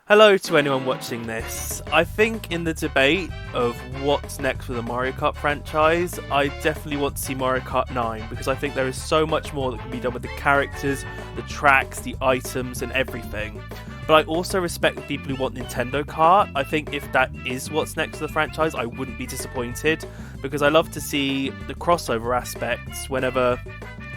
Hello to anyone watching this. I think in the debate of what's next for the Mario Kart franchise, I definitely want to see Mario Kart 9 because I think there is so much more that can be done with the characters, the tracks, the items and everything. But I also respect the people who want Nintendo Kart. I think if that is what's next for the franchise, I wouldn't be disappointed because I love to see the crossover aspects whenever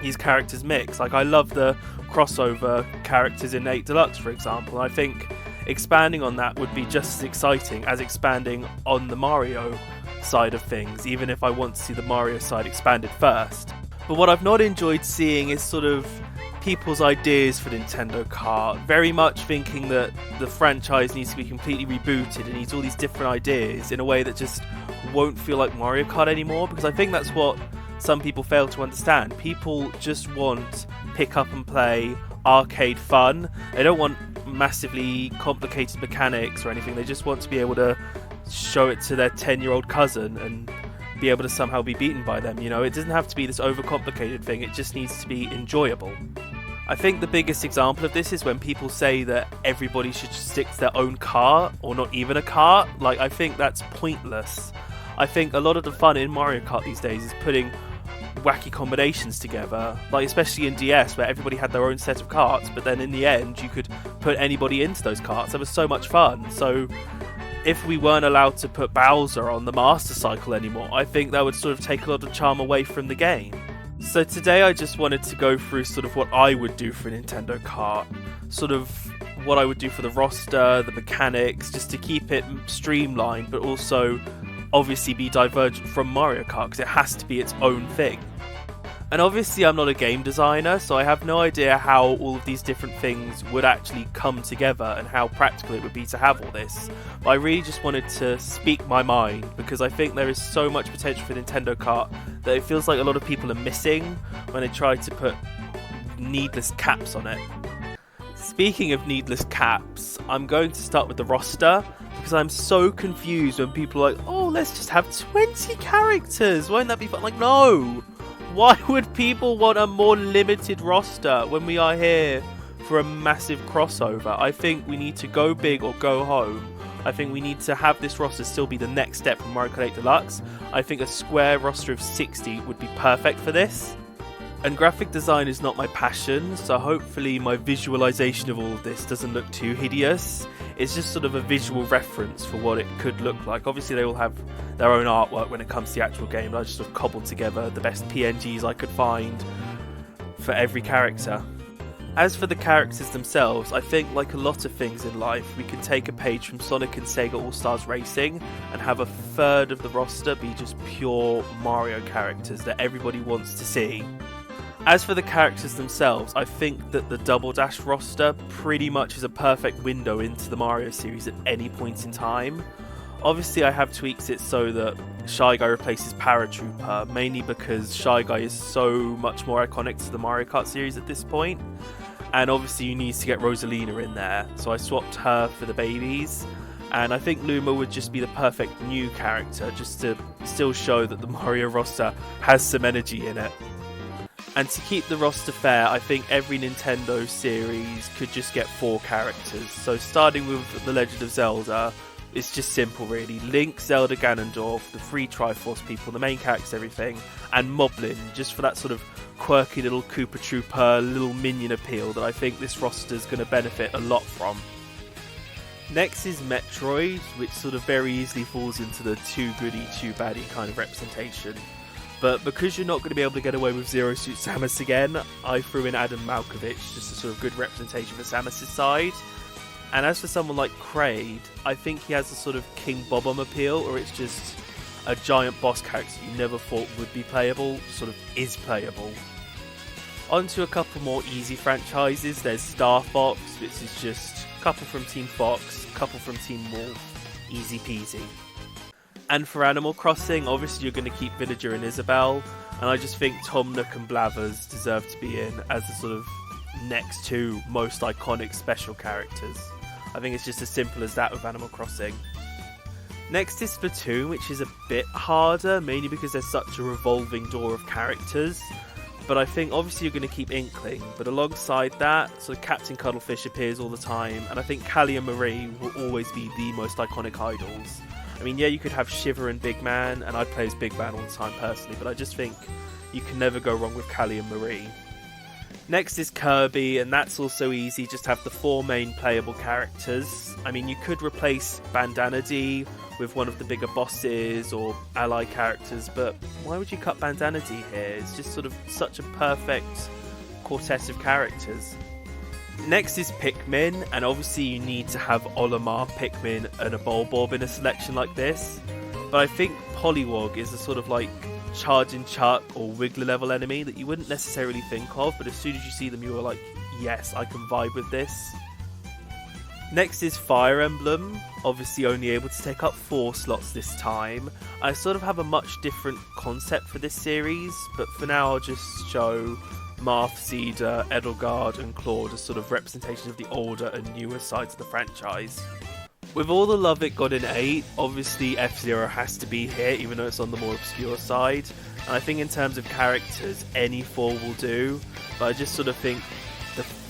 these characters mix. Like I love the crossover characters in 8 Deluxe, for example. I think expanding on that would be just as exciting as expanding on the Mario side of things, even if I want to see the Mario side expanded first. But what I've not enjoyed seeing is sort of people's ideas for Nintendo Kart, very much thinking that the franchise needs to be completely rebooted and needs all these different ideas in a way that just won't feel like Mario Kart anymore, because I think that's what some people fail to understand. People just want pick up and play arcade fun. They don't want massively complicated mechanics or anything. They just want to be able to show it to their 10-year-old cousin and be able to somehow be beaten by them. You know, it doesn't have to be this overcomplicated thing. It just needs to be enjoyable. I think the biggest example of this is when people say that everybody should stick to their own kart or not even a kart. Like, I think that's pointless. I think a lot of the fun in Mario Kart these days is putting wacky combinations together, like especially in DS where everybody had their own set of carts, but then in the end you could put anybody into those carts. That was so much fun. So if we weren't allowed to put Bowser on the Master Cycle anymore, I think that would sort of take a lot of charm away from the game. So today I just wanted to go through sort of what I would do for Nintendo Kart, sort of what I would do for the roster, the mechanics, just to keep it streamlined, but also obviously be divergent from Mario Kart because it has to be its own thing. And obviously I'm not a game designer, so I have no idea how all of these different things would actually come together and how practical it would be to have all this. But I really just wanted to speak my mind because I think there is so much potential for Nintendo Kart that it feels like a lot of people are missing when they try to put needless caps on it. Speaking of needless caps, I'm going to start with the roster because I'm so confused when people are like, oh, let's just have 20 characters. Won't that be fun? Like, no. Why would people want a more limited roster when we are here for a massive crossover? I think we need to go big or go home. I think we need to have this roster still be the next step from Mario Kart 8 Deluxe. I think a square roster of 60 would be perfect for this. And graphic design is not my passion, so hopefully my visualization of all of this doesn't look too hideous. It's just sort of a visual reference for what it could look like. Obviously they all have their own artwork when it comes to the actual game, but I just sort of cobbled together the best PNGs I could find for every character. As for the characters themselves, I think like a lot of things in life, we can take a page from Sonic and Sega All-Stars Racing and have a third of the roster be just pure Mario characters that everybody wants to see. As for the characters themselves, I think that the Double Dash roster pretty much is a perfect window into the Mario series at any point in time. Obviously I have tweaked it so that Shy Guy replaces Paratrooper, mainly because Shy Guy is so much more iconic to the Mario Kart series at this point. And obviously you need to get Rosalina in there, so I swapped her for the babies. And I think Luma would just be the perfect new character, just to still show that the Mario roster has some energy in it. And to keep the roster fair, I think every Nintendo series could just get 4 characters. So starting with The Legend of Zelda, it's just simple really. Link, Zelda, Ganondorf, the 3 Triforce people, the main characters, everything, and Moblin, just for that sort of quirky little Koopa Trooper, little minion appeal that I think this roster is going to benefit a lot from. Next is Metroid, which sort of very easily falls into the too goody, too baddie kind of representation. But because you're not going to be able to get away with Zero Suit Samus again, I threw in Adam Malkovich, just a sort of good representation for Samus' side. And as for someone like Kraid, I think he has a sort of King Bob-omb appeal, or it's just a giant boss character you never thought would be playable, sort of is playable. On to a couple more easy franchises. There's Star Fox, which is just a couple from Team Fox, a couple from Team Wolf, easy peasy. And for Animal Crossing, obviously you're going to keep Villager and Isabelle, and I just think Tom Nook and Blathers deserve to be in as the sort of next 2 most iconic special characters. I think it's just as simple as that with Animal Crossing. Next is Splatoon, which is a bit harder, mainly because there's such a revolving door of characters. But I think obviously you're going to keep Inkling, but alongside that, so Captain Cuttlefish appears all the time, and I think Callie and Marie will always be the most iconic idols. I mean, yeah, you could have Shiver and Big Man, and I'd play as Big Man all the time personally, but I just think you can never go wrong with Callie and Marie. Next is Kirby, and that's also easy, just have the 4 main playable characters. I mean, you could replace Bandana D with one of the bigger bosses or ally characters, but why would you cut Bandana D here? It's just sort of such a perfect quartet of characters. Next is Pikmin, and obviously you need to have Olimar, Pikmin and a Bulborb in a selection like this. But I think Poliwag is a sort of like Charge and Chuck or Wiggler level enemy that you wouldn't necessarily think of, but as soon as you see them you are like, yes, I can vibe with this. Next is Fire Emblem, obviously only able to take up 4 slots this time. I sort of have a much different concept for this series, but for now I'll just show Marth, Cedar, Edelgard and Claude as sort of representations of the older and newer sides of the franchise. With all the love it got in 8, obviously F-Zero has to be here, even though it's on the more obscure side. And I think in terms of characters, any 4 will do, but I just sort of think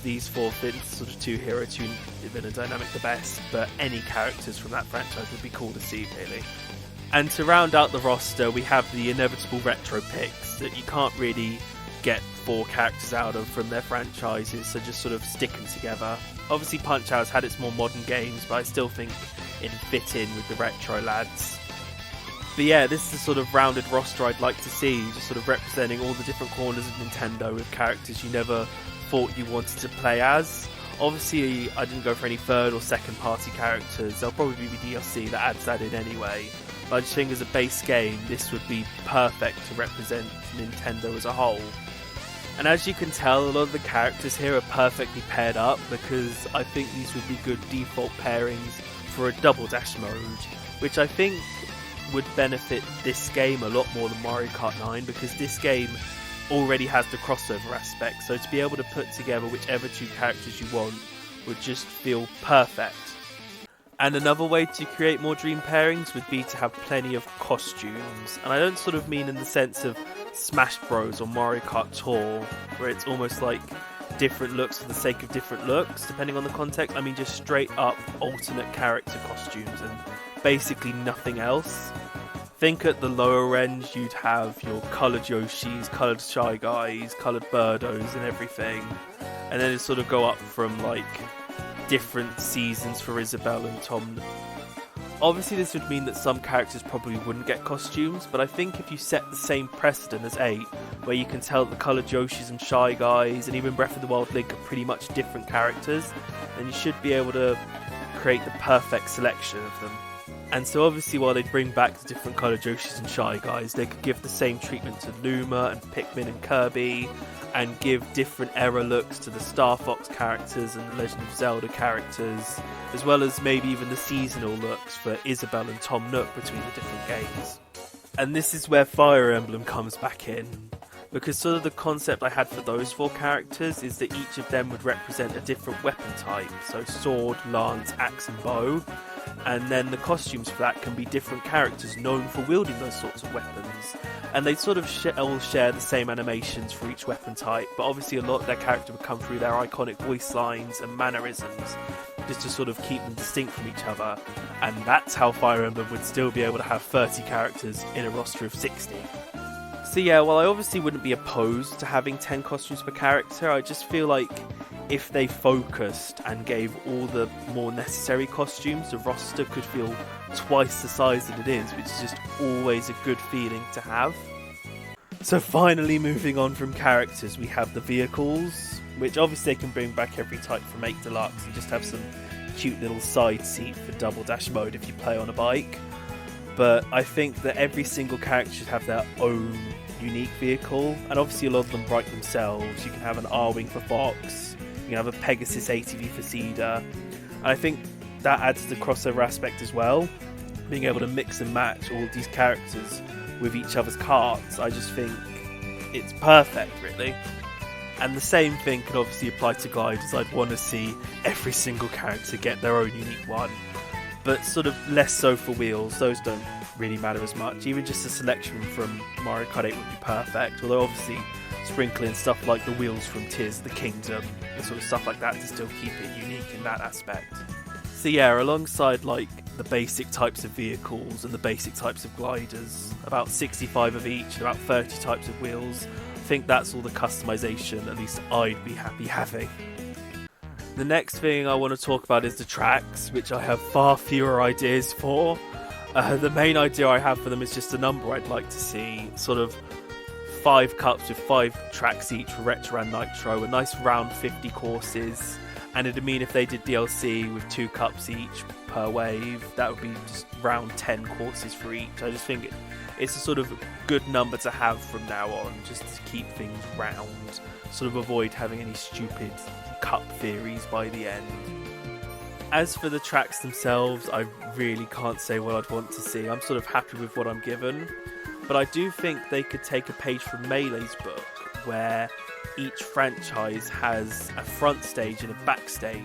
these 4 fit sort of 2 hero, 2 villain dynamic the best, but any characters from that franchise would be cool to see, really. And to round out the roster, we have the inevitable retro picks that you can't really get 4 characters out of from their franchises, so just sort of stick them together. Obviously Punch-Out's had its more modern games, but I still think it'd fit in with the retro lads. But yeah, this is the sort of rounded roster I'd like to see, just sort of representing all the different corners of Nintendo with characters you never thought you wanted to play as. Obviously I didn't go for any third or second party characters, there'll probably be DLC that adds that in anyway, but I just think as a base game this would be perfect to represent Nintendo as a whole. And as you can tell, a lot of the characters here are perfectly paired up, because I think these would be good default pairings for a double dash mode, which I think would benefit this game a lot more than Mario Kart 9, because this game already has the crossover aspect, so to be able to put together whichever 2 characters you want would just feel perfect. And another way to create more dream pairings would be to have plenty of costumes, and I don't sort of mean in the sense of Smash Bros or Mario Kart Tour, where it's almost like different looks for the sake of different looks, depending on the context. I mean just straight up alternate character costumes and basically nothing else. Think at the lower end you'd have your coloured Yoshis, coloured Shy Guys, coloured Birdos and everything, and then it'd sort of go up from like different seasons for Isabelle and Tom. Obviously this would mean that some characters probably wouldn't get costumes, but I think if you set the same precedent as 8, where you can tell that the coloured Yoshis and Shy Guys and even Breath of the Wild Link are pretty much different characters, then you should be able to create the perfect selection of them. And so obviously while they'd bring back the different coloured Yoshis and Shy Guys, they could give the same treatment to Luma and Pikmin and Kirby, and give different era looks to the Star Fox characters and the Legend of Zelda characters, as well as maybe even the seasonal looks for Isabelle and Tom Nook between the different games. And this is where Fire Emblem comes back in, because sort of the concept I had for those 4 characters is that each of them would represent a different weapon type, so sword, lance, axe and bow, and then the costumes for that can be different characters known for wielding those sorts of weapons. And they sort of all share the same animations for each weapon type, but obviously a lot of their character would come through their iconic voice lines and mannerisms, just to sort of keep them distinct from each other. And that's how Fire Emblem would still be able to have 30 characters in a roster of 60. So yeah, while I obviously wouldn't be opposed to having 10 costumes per character, I just feel like if they focused and gave all the more necessary costumes, the roster could feel twice the size that it is, which is just always a good feeling to have. So finally moving on from characters, we have the vehicles, which obviously they can bring back every type from 8 Deluxe and just have some cute little side seat for double dash mode if you play on a bike. But I think that every single character should have their own unique vehicle, and obviously a lot of them write themselves. You can have an R-Wing for Fox, you can have a Pegasus ATV for Cedar, and I think that adds to the crossover aspect as well, being able to mix and match all of these characters with each other's carts. I just think it's perfect, really. And the same thing can obviously apply to gliders. I'd want to see every single character get their own unique one, but sort of less so for wheels. Those don't really matter as much. Even just a selection from Mario Kart 8 would be perfect, although obviously sprinkle in stuff like the wheels from Tears of the Kingdom, and sort of stuff like that to still keep it unique in that aspect. So yeah, alongside like the basic types of vehicles and the basic types of gliders, about 65 of each and about 30 types of wheels, I think that's all the customization at least I'd be happy having. The next thing I want to talk about is the tracks, which I have far fewer ideas for. The main idea I have for them is just a number I'd like to see, sort of 5 cups with 5 tracks each for Retro and Nitro, a nice round 50 courses, and it'd mean if they did DLC with 2 cups each per wave, that would be just round 10 courses for each. I just think it's a sort of good number to have from now on, just to keep things round, sort of avoid having any stupid cup theories by the end. As for the tracks themselves, I really can't say what I'd want to see. I'm sort of happy with what I'm given, but I do think they could take a page from Melee's book, where each franchise has a front stage and a back stage,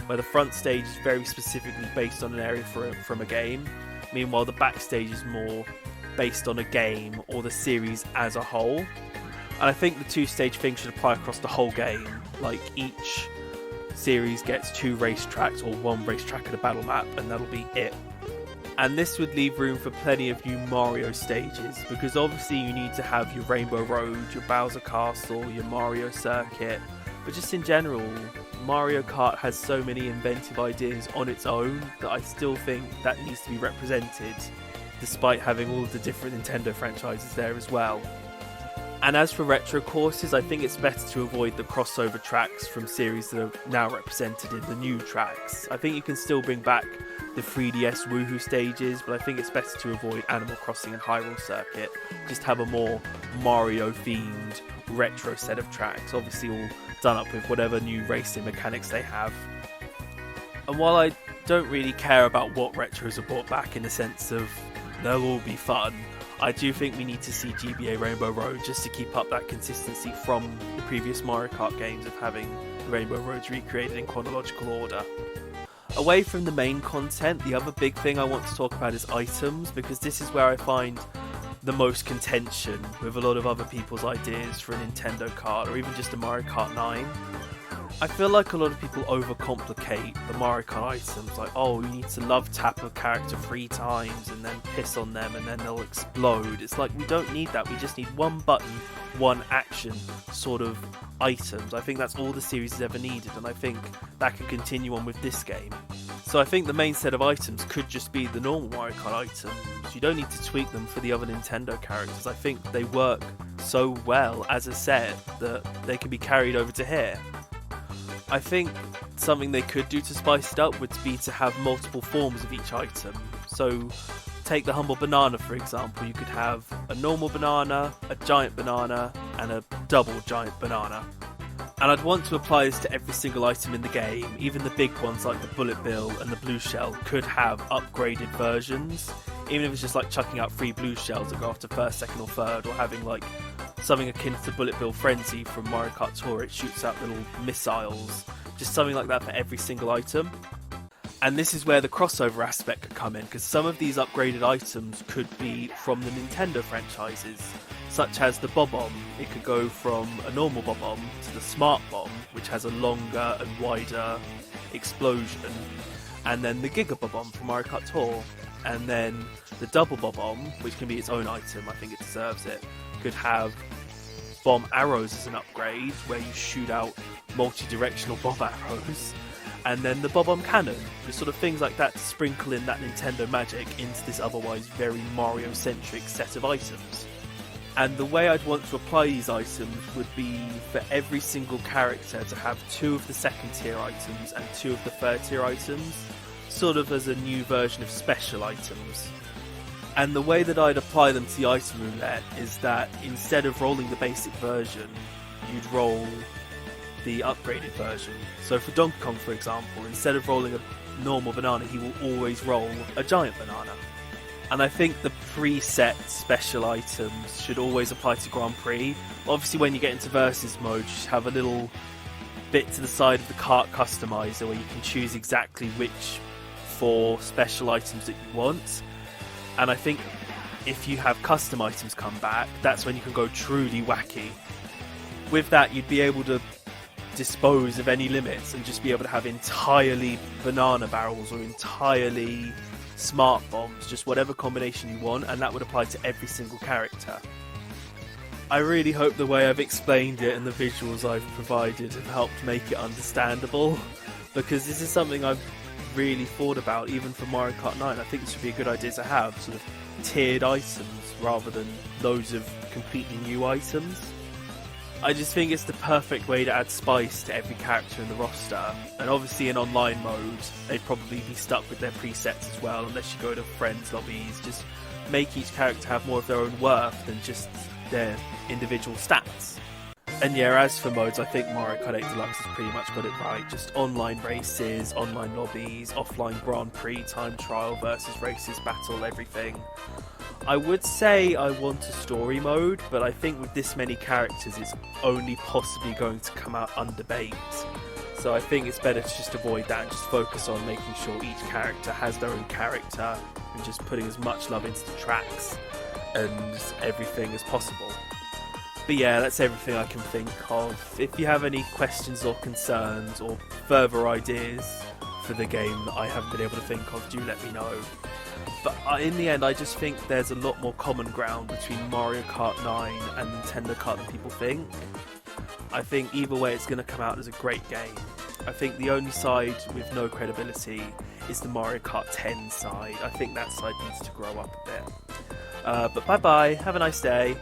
where the front stage is very specifically based on an area from a game, meanwhile the back stage is more based on a game or the series as a whole. And I think the 2-stage thing should apply across the whole game, like each series gets 2 racetracks or 1 racetrack and a battle map, and that'll be it. And this would leave room for plenty of new Mario stages, because obviously you need to have your Rainbow Road, your Bowser Castle, your Mario Circuit, but just in general, Mario Kart has so many inventive ideas on its own that I still think that needs to be represented, despite having all of the different Nintendo franchises there as well. And as for retro courses, I think it's better to avoid the crossover tracks from series that are now represented in the new tracks. I think you can still bring back the 3DS Woohoo stages, but I think it's better to avoid Animal Crossing and Hyrule Circuit. Just have a more Mario-themed retro set of tracks, obviously all done up with whatever new racing mechanics they have. And while I don't really care about what retros are brought back in the sense of they'll all be fun, I do think we need to see GBA Rainbow Road just to keep up that consistency from the previous Mario Kart games of having the Rainbow Roads recreated in chronological order. Away from the main content, the other big thing I want to talk about is items, because this is where I find the most contention with a lot of other people's ideas for a Nintendo Kart or even just a Mario Kart 9. I feel like a lot of people overcomplicate the Mario Kart items, like, oh, you need to love tap a character 3 times and then piss on them and then they'll explode. It's like, we don't need that, we just need one button, one action sort of items. I think that's all the series has ever needed, and I think that can continue on with this game. So I think the main set of items could just be the normal Mario Kart items. You don't need to tweak them for the other Nintendo characters. I think they work so well as a set that they can be carried over to here. I think something they could do to spice it up would be to have multiple forms of each item. So take the humble banana for example, you could have a normal banana, a giant banana, and a double giant banana. And I'd want to apply this to every single item in the game. Even the big ones like the bullet bill and the blue shell could have upgraded versions, even if it's just like chucking out 3 blue shells that go after first, second or third, or having like something akin to Bullet Bill Frenzy from Mario Kart Tour. It shoots out little missiles, just something like that for every single item. And this is where the crossover aspect could come in, because some of these upgraded items could be from the Nintendo franchises, such as the Bob-omb. It could go from a normal Bob-omb to the Smart Bomb, which has a longer and wider explosion, and then the Giga Bob-omb from Mario Kart Tour, and then the Double Bob-omb, which can be its own item, I think it deserves it, could have bomb arrows as an upgrade, where you shoot out multi-directional bomb arrows, and then the Bob-omb cannon, just sort of things like that to sprinkle in that Nintendo magic into this otherwise very Mario-centric set of items. And the way I'd want to apply these items would be for every single character to have 2 of the second tier items and 2 of the third tier items, sort of as a new version of special items. And the way that I'd apply them to the item roulette is that instead of rolling the basic version, you'd roll the upgraded version. So for Donkey Kong, for example, instead of rolling a normal banana, he will always roll a giant banana. And I think the preset special items should always apply to Grand Prix. Obviously, when you get into Versus mode, you should have a little bit to the side of the kart customizer where you can choose exactly which 4 special items that you want. And I think if you have custom items come back, that's when you can go truly wacky. with that, you'd be able to dispose of any limits and just be able to have entirely banana barrels or entirely smart bombs, just whatever combination you want, and that would apply to every single character. I really hope the way I've explained it and the visuals I've provided have helped make it understandable, because this is something I've really thought about even for Mario Kart 9. I think this would be a good idea to have sort of tiered items rather than loads of completely new items. I just think it's the perfect way to add spice to every character in the roster, and obviously in online mode they'd probably be stuck with their presets as well unless you go to friends lobbies. Just make each character have more of their own worth than just their individual stats. And yeah, as for modes, I think Mario Kart 8 Deluxe has pretty much got it right. Just online races, online lobbies, offline Grand Prix, time trial versus races, battle, everything. I would say I want a story mode, but I think with this many characters it's only possibly going to come out undebate. So I think it's better to just avoid that and just focus on making sure each character has their own character and just putting as much love into the tracks and everything as possible. But yeah, that's everything I can think of. If you have any questions or concerns or further ideas for the game that I haven't been able to think of, do let me know. But in the end, I just think there's a lot more common ground between Mario Kart 9 and Nintendo Kart than people think. I think either way it's going to come out as a great game. I think the only side with no credibility is the Mario Kart 10 side. I think that side needs to grow up a bit. But bye bye, have a nice day.